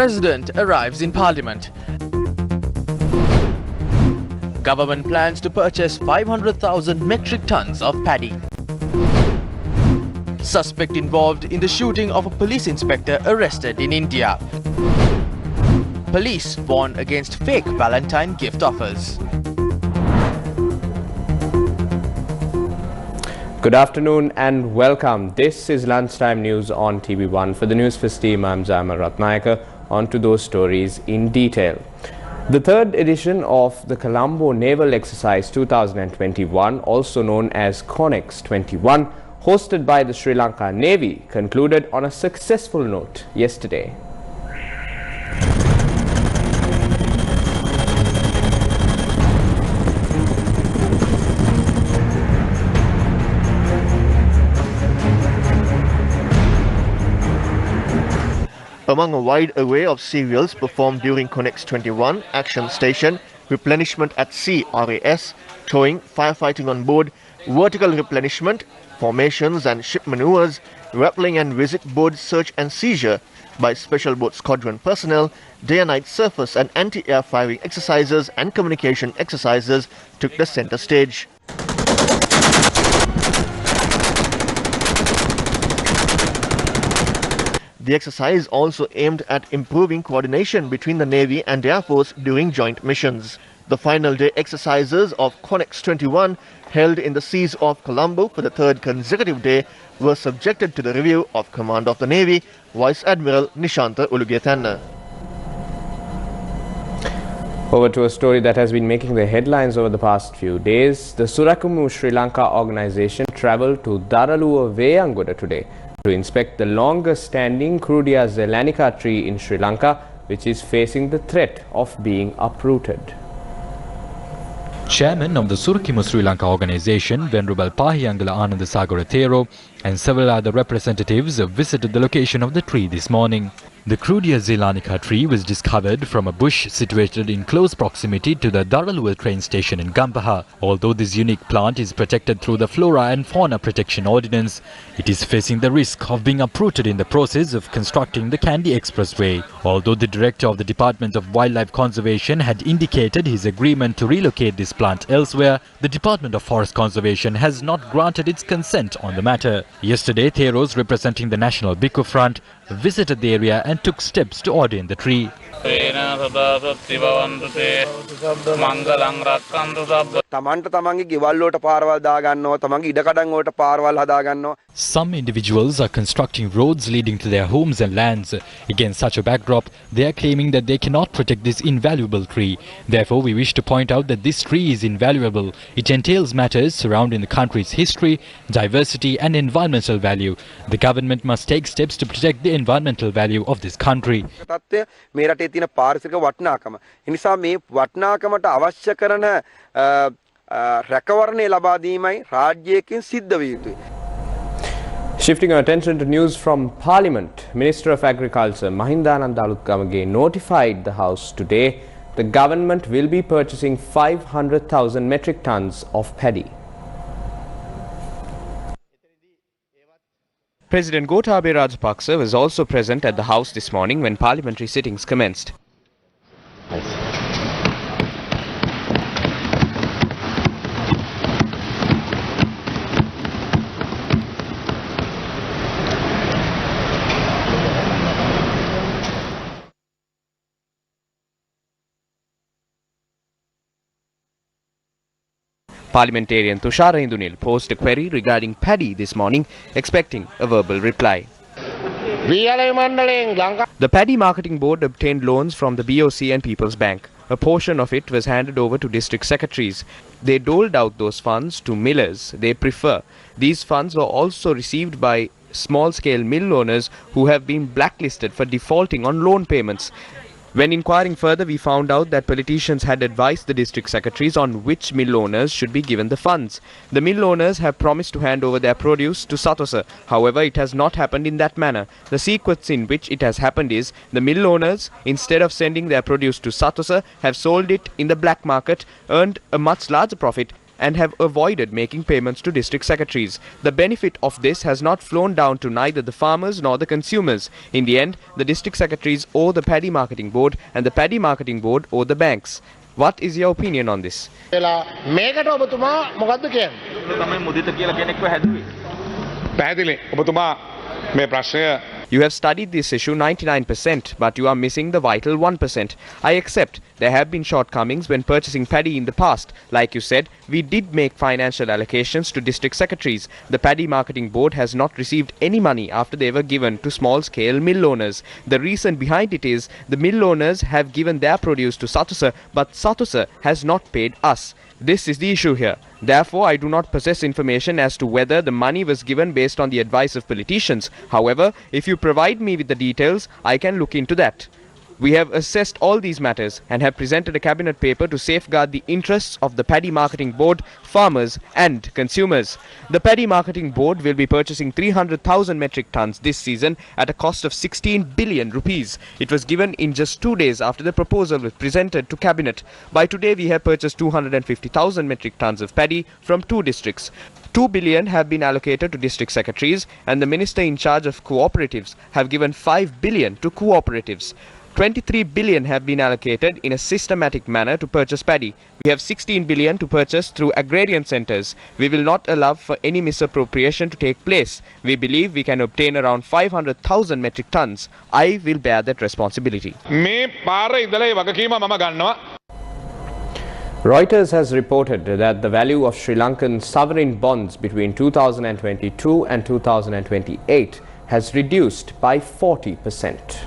President arrives in Parliament. Government plans to purchase 500,000 metric tons of paddy. Suspect involved in the shooting of a police inspector arrested in India. Police warn against fake Valentine gift offers. Good afternoon and welcome. This is Lunchtime News on TV1. For the Newsfirst team, I'm Jamal Ratnayaka. On to those stories in detail. The third edition of the Colombo Naval Exercise 2021, also known as CONEX 21, hosted by the Sri Lanka Navy, concluded on a successful note yesterday. Among a wide array of serials performed during CONEX 21, Action Station, Replenishment at Sea RAS, Towing, Firefighting on Board, Vertical Replenishment, Formations and Ship Maneuvers, Rappelling and Visit Board Search and Seizure by Special Boat Squadron personnel, day and night surface and anti-air firing exercises and communication exercises took the center stage. The exercise also aimed at improving coordination between the Navy and Air Force during joint missions. The final day exercises of CONEX 21, held in the seas of Colombo for the third consecutive day, were subjected to the review of Commander of the Navy, Vice Admiral Nishantha Ulugethanna. Over to a story that has been making the headlines over the past few days. The Surakumu Sri Lanka organization travelled to Daraluwa Veyangoda today to inspect the longest-standing Crudia zelanica tree in Sri Lanka, which is facing the threat of being uprooted. Chairman of the Surakumu Sri Lanka organization, Venerable Pahiyangala Anandasagara Thero, and several other representatives visited the location of the tree this morning. The Crudia zelanica tree was discovered from a bush situated in close proximity to the Daraluwa train station in Gampaha. Although this unique plant is protected through the Flora and Fauna Protection Ordinance, it is facing the risk of being uprooted in the process of constructing the Kandy Expressway. Although the director of the Department of Wildlife Conservation had indicated his agreement to relocate this plant elsewhere, the Department of Forest Conservation has not granted its consent on the matter. Yesterday, Theros, representing the National Bhikkhu Front, visited the area and took steps to ordain the tree. Some individuals are constructing roads leading to their homes and lands. Against such a backdrop, they are claiming that they cannot protect this invaluable tree. Therefore, we wish to point out that this tree is invaluable. It entails matters surrounding the country's history, diversity and environmental value. The government must take steps to protect the environmental value of this country. තියෙන පාරිසරික වටිනාකම. ඒ නිසා මේ වටිනාකමට අවශ්‍ය කරන රැකවරණය ලබා දීමයි රාජ්‍යයෙන් සිද්ධ විය යුතුයි. Shifting our attention to news from Parliament, Minister of Agriculture Mahindananda Aluthgamage notified the House today the government will be purchasing 500,000 metric tons of paddy. President Gotabaya Rajapaksa was also present at the House this morning when parliamentary sittings commenced. Parliamentarian Tushara Indunil posed a query regarding paddy this morning, expecting a verbal reply. The Paddy Marketing Board obtained loans from the BOC and People's Bank. A portion of it was handed over to district secretaries. They doled out those funds to millers they prefer. These funds were also received by small-scale mill owners who have been blacklisted for defaulting on loan payments. When inquiring further, we found out that politicians had advised the district secretaries on which mill owners should be given the funds. The mill owners have promised to hand over their produce to Satosa. However, it has not happened in that manner. The sequence in which it has happened is the mill owners, instead of sending their produce to Satosa, have sold it in the black market, earned a much larger profit and have avoided making payments to district secretaries. The benefit of this has not flown down to neither the farmers nor the consumers. In the end, the district secretaries owe the Paddy Marketing Board and the Paddy Marketing Board owe the banks. What is your opinion on this? මේකට ඔබතුමා මොකද්ද කියන්නේ? තමයි මුදිත කියලා කෙනෙක්ව හැදුවේ. පැහැදිලි. ඔබතුමා මේ ප්‍රශ්නය You have studied this issue 99%, but you are missing the vital 1%. I accept there have been shortcomings when purchasing paddy in the past. Like you said, we did make financial allocations to district secretaries. The Paddy Marketing Board has not received any money after they were given to small-scale mill owners. The reason behind it is the mill owners have given their produce to Satusa, but Satusa has not paid us. This is the issue here. Therefore, I do not possess information as to whether the money was given based on the advice of politicians. However, if you provide me with the details, I can look into that. We have assessed all these matters and have presented a cabinet paper to safeguard the interests of the Paddy Marketing Board, farmers and consumers. The Paddy Marketing Board will be purchasing 300,000 metric tons this season at a cost of 16 billion rupees. It was given in just 2 days after the proposal was presented to cabinet. By today, we have purchased 250,000 metric tons of paddy from 2 districts. 2 billion have been allocated to district secretaries, and the minister in charge of cooperatives have given 5 billion to cooperatives. 23 billion have been allocated in a systematic manner to purchase paddy. We have 16 billion to purchase through agrarian centres. We will not allow for any misappropriation to take place. We believe we can obtain around 500,000 metric tons. I will bear that responsibility. Reuters has reported that the value of Sri Lankan sovereign bonds between 2022 and 2028 has reduced by 40%.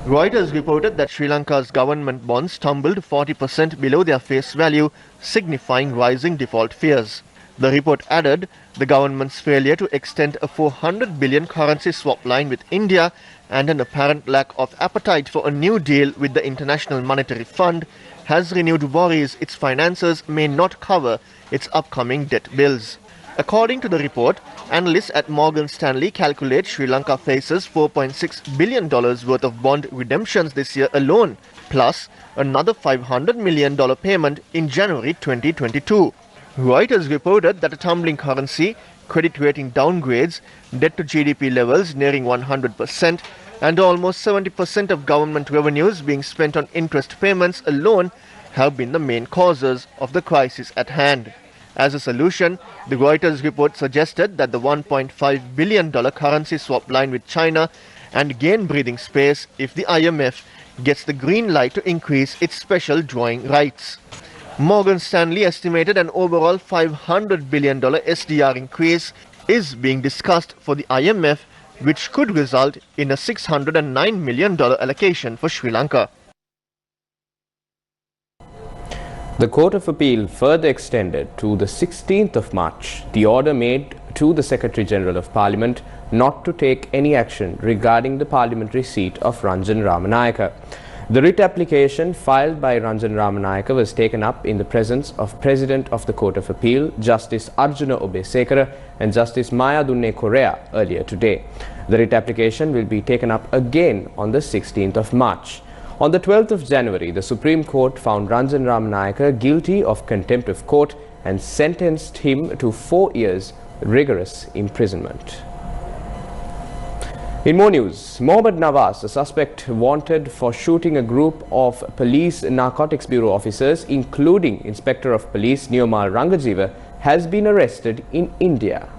Reuters reported that Sri Lanka's government bonds tumbled 40% below their face value, signifying rising default fears. The report added the government's failure to extend a 400 billion currency swap line with India and an apparent lack of appetite for a new deal with the International Monetary Fund has renewed worries its finances may not cover its upcoming debt bills. According to the report, analysts at Morgan Stanley calculate Sri Lanka faces $4.6 billion worth of bond redemptions this year alone, plus another $500 million payment in January 2022. Reuters reported that a tumbling currency, credit rating downgrades, debt to GDP levels nearing 100%, and almost 70% of government revenues being spent on interest payments alone have been the main causes of the crisis at hand. As a solution, the Reuters report suggested that the $1.5 billion currency swap line with China and gain breathing space if the IMF gets the green light to increase its special drawing rights. Morgan Stanley estimated an overall $500 billion SDR increase is being discussed for the IMF, which could result in a $609 million allocation for Sri Lanka. The Court of Appeal further extended to the 16th of March the order made to the Secretary General of Parliament not to take any action regarding the parliamentary seat of Ranjan Ramanayaka. The writ application filed by Ranjan Ramanayaka was taken up in the presence of President of the Court of Appeal, Justice Arjuna Obesekara and Justice Maya Dunne Correa earlier today. The writ application will be taken up again on the 16th of March. On the 12th of January, the Supreme Court found Ranjan Ramanayaka guilty of contempt of court and sentenced him to 4 years rigorous imprisonment. In more news, Mohammad Nawaz, a suspect wanted for shooting a group of police narcotics bureau officers, including Inspector of Police Newmal Rangajiva, has been arrested in India.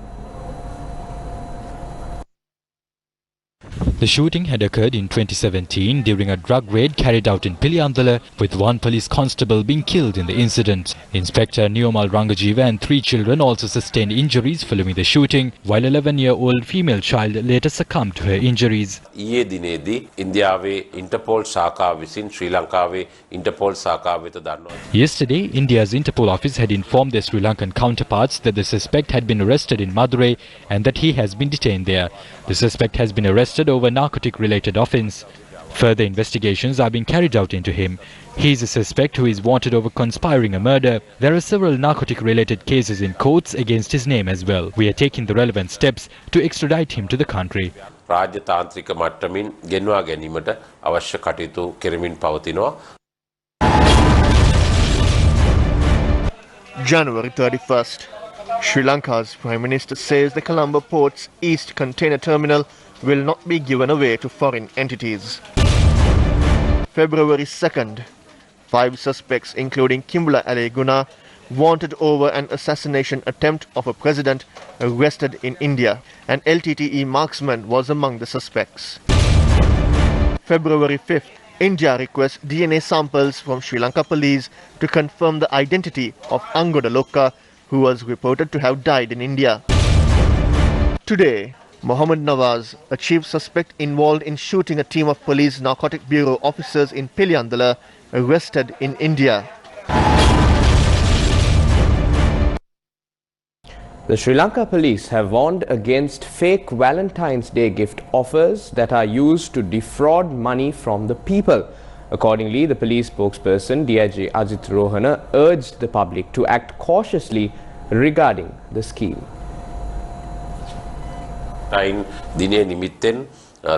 The shooting had occurred in 2017 during a drug raid carried out in Piliyandala, with 1 police constable being killed in the incident. Inspector Newmal Rangajiva and 3 children also sustained injuries following the shooting, while 11-year-old female child later succumbed to her injuries. ඊයේ දිනේදී ඉන්දියාවේ ඉන්ටර්පෝල් ශාඛාව විසින් ශ්‍රී ලංකාවේ ඉන්ටර්පෝල් ශාඛාව වෙත දන්වා. Yesterday, India's Interpol office had informed their Sri Lankan counterparts that the suspect had been arrested in Madurai and that he has been detained there. The suspect has been arrested over narcotic-related offence. Further investigations are being carried out into him. He is a suspect who is wanted over conspiring a murder. There are several narcotic-related cases in courts against his name as well. We are taking the relevant steps to extradite him to the country. රාජ්‍ය තාන්ත්‍රික මට්ටමින් ගෙන්වා ගැනීමට අවශ්‍ය කටයුතු කෙරෙමින් පවතිනවා. January 31st. Sri Lanka's Prime Minister says the Colombo Port's East Container Terminal will not be given away to foreign entities. February 2nd. 5 suspects, including Kimbula Aleguna, wanted over an assassination attempt of a president, arrested in India. An LTTE marksman was among the suspects. February 5th. India requests DNA samples from Sri Lanka police to confirm the identity of Angoda Lokka, who was reported to have died in India. Today, Mohammed Nawaz, a chief suspect involved in shooting a team of police narcotic bureau officers in Piliandala, arrested in India. The Sri Lanka police have warned against fake Valentine's Day gift offers that are used to defraud money from the people. Accordingly, the police spokesperson DIG Ajit Rohana urged the public to act cautiously regarding the scheme. දිනේ නිමිත්තෙන්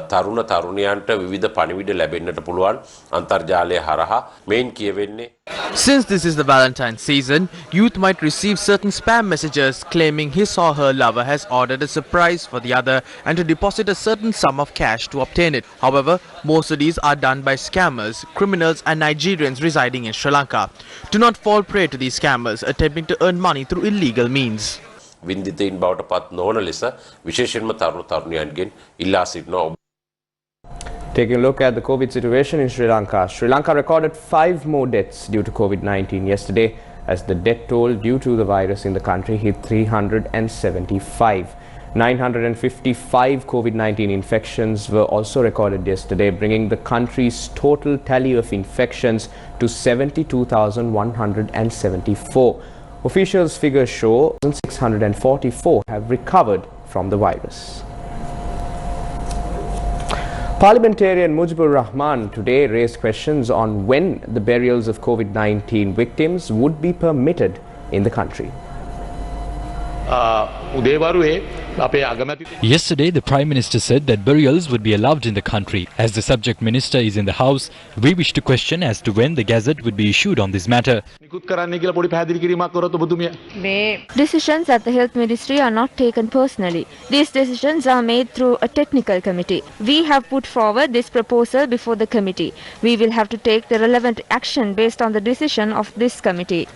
තරුණ තරුණියන්ට විවිධ පණිවිඩ ලැබෙන්නට පුළුවන් අන්තර්ජාලය හරහා මේන් කියවෙන්නේ. Since this is the Valentine's season, youth might receive certain spam messages claiming his or her lover has ordered a surprise for the other and to deposit a certain sum of cash to obtain it. However, most of these are done by scammers, criminals and Nigerians residing in Sri Lanka. Do not fall prey to these scammers attempting to earn money through illegal means. වින්දිතයින් බවට පත් නොවන ලෙස විශේෂයෙන්ම තරුණ තරුණියන්ගෙන් ඉල්ලා සිටිනවා. Taking a look at the COVID situation in Sri Lanka. Sri Lanka recorded 5 more deaths due to COVID-19 yesterday, as the death toll due to the virus in the country hit 375. 955 COVID-19 infections were also recorded yesterday, bringing the country's total tally of infections to 72,174. Officials' figures show 644 have recovered from the virus. Parliamentarian Mujibur Rahman today raised questions on when the burials of COVID-19 victims would be permitted in the country. Yesterday, the Prime Minister said that burials would be allowed in the country. As the subject minister is in the House, we wish to question as to when the gazette would be issued on this matter. Decisions at the Health Ministry are not taken personally. These decisions are made through a technical committee. We have put forward this proposal before the committee. We will have to take the relevant action based on the decision of this committee.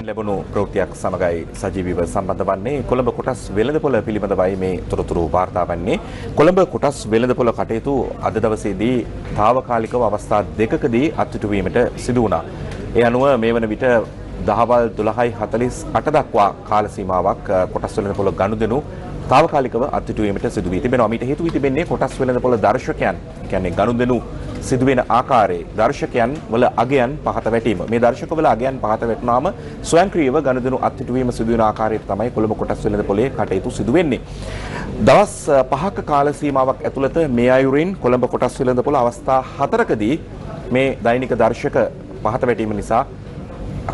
ලැබුණු ප්‍රවෘත්තියක් සමගයි සජීවීව සම්බන්ධ වන්නේ කොළඹ කොටස් වෙළඳපොළ පිළිබඳවයි මේ තොරතුරු වාර්තා වන්නේ. කොළඹ කොටස් වෙළඳපොළ කටයුතු අද දවසේදී తాවකාලිකව අවස්ථා දෙකකදී අත්හිටුවීමට සිදු වුණා. ඒ අනුව මේ වන විට දහවල් 12:48 දක්වා කාල සීමාවක් කොටස් වෙළඳපොළ ගනුදෙනු తాවකාලිකව අත්හිටුවීමට සිදු වී තිබෙනවා. මීට හේතු වී තිබෙන්නේ කොටස් වෙළඳපොළ දර්ශකයන් කියන්නේ ගනුදෙනු සිදුවෙන ආකාරයේ දර්ශකයන් වල අගයන් පහත වැටීම. මේ දර්ශකවල අගයන් පහත වැටුනාම ස්වයංක්‍රීයව ගනුදෙනු අත්හිටුවීම සිදුවෙන ආකාරයට තමයි කොළඹ කොටස් වෙළඳපොලේ කටයුතු සිදු වෙන්නේ. දවස් 5ක කාල සීමාවක් ඇතුළත මේ අයුරින් කොළඹ කොටස් වෙළඳපොළ අවස්ථා 4කදී මේ දෛනික දර්ශක පහත වැටීම නිසා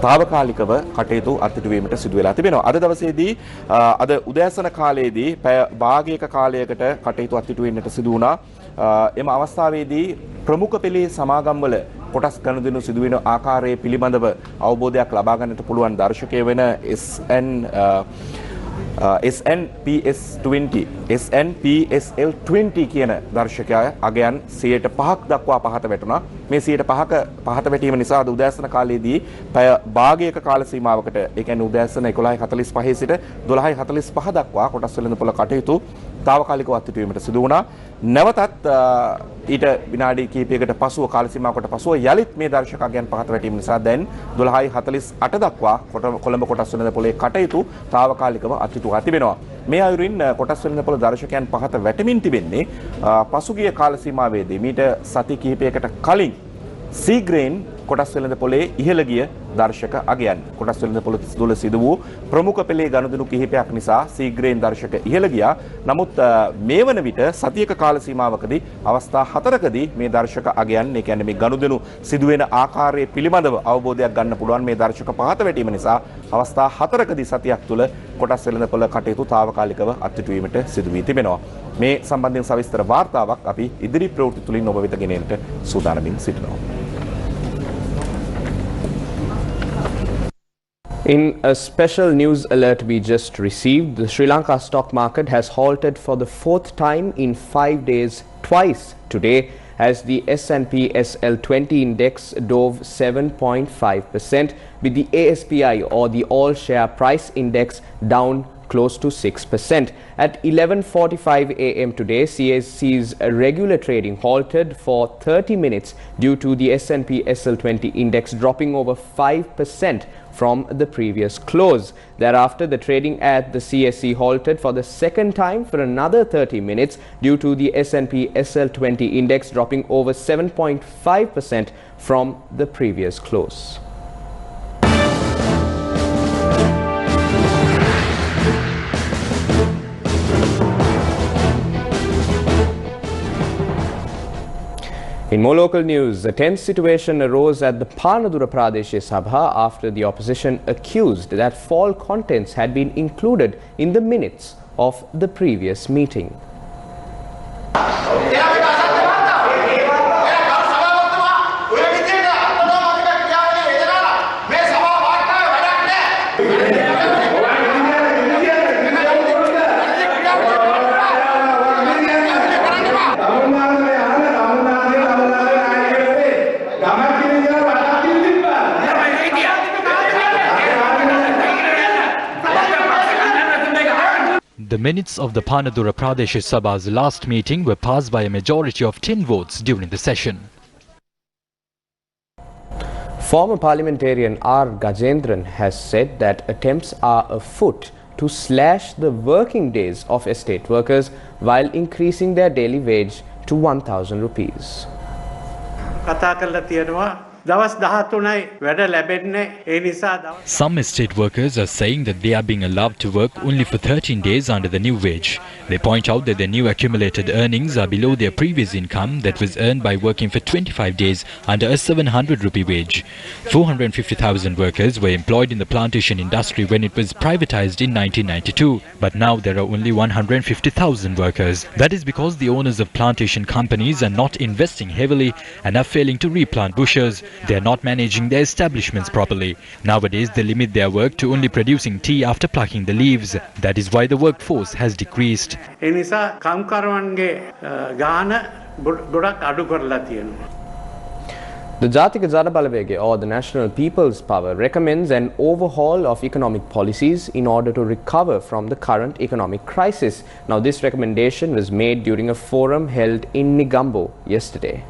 తాවකාලිකව කටයුතු අත්හිටුවීමට සිදු වෙලා තිබෙනවා. අද දවසේදී අද උදෑසන කාලයේදී පැය භාගයක කාලයකට කටයුතු අත්හිටුවෙන්නට සිදු වුණා. එම අවස්ථාවේදී ප්‍රමුඛ පෙළේ සමාගම්වල කොටස් ගනුදෙනු සිදුවෙන ආකාරයේ පිළිබඳව අවබෝධයක් ලබා ගන්නට පුළුවන් දර්ශකය වෙන SNPSL20 කියන දර්ශකය අගයන් 105ක් දක්වා පහත වැටුණා. මේ 105ක පහත වැටීම නිසා අද උදෑසන කාලයේදී පැය භාගයක කාල සීමාවකට, ඒ කියන්නේ උදෑසන 11:45 සිට 12:45 දක්වා කොටස් වෙළඳපොළ කටයුතු తాවකාලිකව අත්හිටුවීමට සිදු වුණා. නැවතත් ඊට විනාඩි කිහිපයකට පසුව කාල සීමාවකට පසුව යලිත් මේ දර්ශක අගයන් පහත වැටීම නිසා දැන් 12:48 දක්වා කොළඹ කොටස් වෙළඳපොළේ කටයුතු తాවකාලිකව අත්හිටුවා තිබෙනවා. මේ අයුරින් කොටස් වෙළඳපොළ දර්ශකයන් පහත වැටෙමින් තිබෙන්නේ පසුගිය කාල සීමාවේදී මීට සති කිහිපයකට කලින් සීග්‍රේන් කොටස් වෙළඳපොලේ ඉහළ ගිය දර්ශක අගයන්. කොටස් වෙළඳපොළ තුළ සිදු වූ ප්‍රමුඛ පෙළේ ගනුදෙනු කිහිපයක් නිසා ශීඝ්‍රයෙන් දර්ශක ඉහළ ගියා. නමුත් මේ වන විට සතියක කාල සීමාවකදී අවස්ථා 4කදී මේ දර්ශක අගයන්, ඒ කියන්නේ මේ ගනුදෙනු සිදුවෙන ආකාරයේ පිළිබඳව අවබෝධයක් ගන්න පුළුවන්. මේ දර්ශක පහත වැටීම නිසා අවස්ථා 4කදී සතියක් තුළ කොටස් වෙළඳපොළ කටයුතු తాවකාලිකව අත්හිටුවීමට සිදු වී තිබෙනවා. මේ සම්බන්ධයෙන් සවිස්තර වාර්තාවක් අපි ඉදිරි ප්‍රවෘත්ති තුලින් ඔබ වෙත ගෙනෙන්නට සූදානමින් සිටිනවා. In a special news alert we just received, the Sri Lanka stock market has halted for the 4th time in 5 days twice today as the S&P SL20 index dove 7.5% with the ASPI or the all share price index down close to 6%. At 11:45 a.m. today, CSC's regular trading halted for 30 minutes due to the S&P SL20 index dropping over 5% from the previous close. Thereafter, the trading at the CSC halted for the second time for another 30 minutes due to the S&P SL20 index dropping over 7.5% from the previous close. In more local news, a tense situation arose at the Panadura Pradesh Sabha after the opposition accused that fall contents had been included in the minutes of the previous meeting. The minutes of the Panadura Pradesh Sabha's last meeting were passed by a majority of 10 votes during the session. Former parliamentarian R. Gajendran has said that attempts are afoot to slash the working days of estate workers while increasing their daily wage to 1,000 rupees. Some estate workers are saying that they are being allowed to work only for 13 days under the new wage. They point out that their new accumulated earnings are below their previous income that was earned by working for 25 days under a 700 rupee wage. 450,000 workers were employed in the plantation industry when it was privatized in 1992. But now there are only 150,000 workers. That is because the owners of plantation companies are not investing heavily and are failing to replant bushes. They are not managing their establishments properly. Nowadays they limit their work to only producing tea after plucking the leaves. That is why the workforce has decreased. The Jatika Jana Balawege or the National People's Power recommends an overhaul of economic policies in order to recover from the current economic crisis. Now this recommendation was made during a forum held in Negombo yesterday.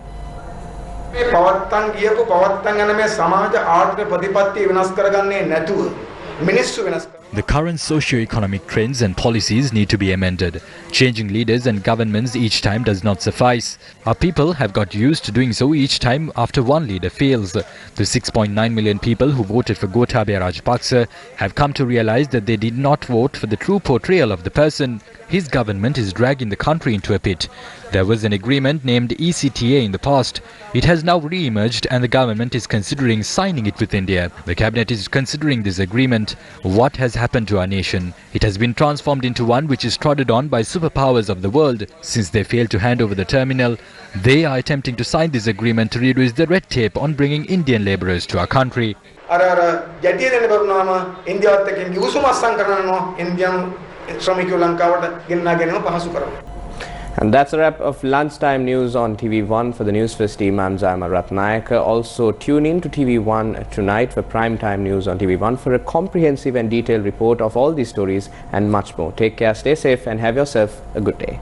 The current socio-economic trends and policies need to be amended. Changing leaders and governments each time does not suffice. Our people have got used to doing so each time after one leader fails. The 6.9 million people who voted for Gotabaya Rajapaksa have come to realize that they did not vote for the true portrayal of the person. His government is dragging the country into a pit. There was an agreement named ECTA in the past. It has now re-emerged and the government is considering signing it with India. The cabinet is considering this agreement. What has happened to our nation? It has been transformed into one which is trodden on by superpowers of the world. Since they failed to hand over the terminal, they are attempting to sign this agreement to reduce the red tape on bringing Indian labourers to our country. And that's a wrap of lunchtime news on TV1. For the Newsfirst team, I'm Zaima Ratnayaka. Also tune in to TV1 tonight for primetime news on TV1 for a comprehensive and detailed report of all these stories and much more. Take care, stay safe and have yourself a good day.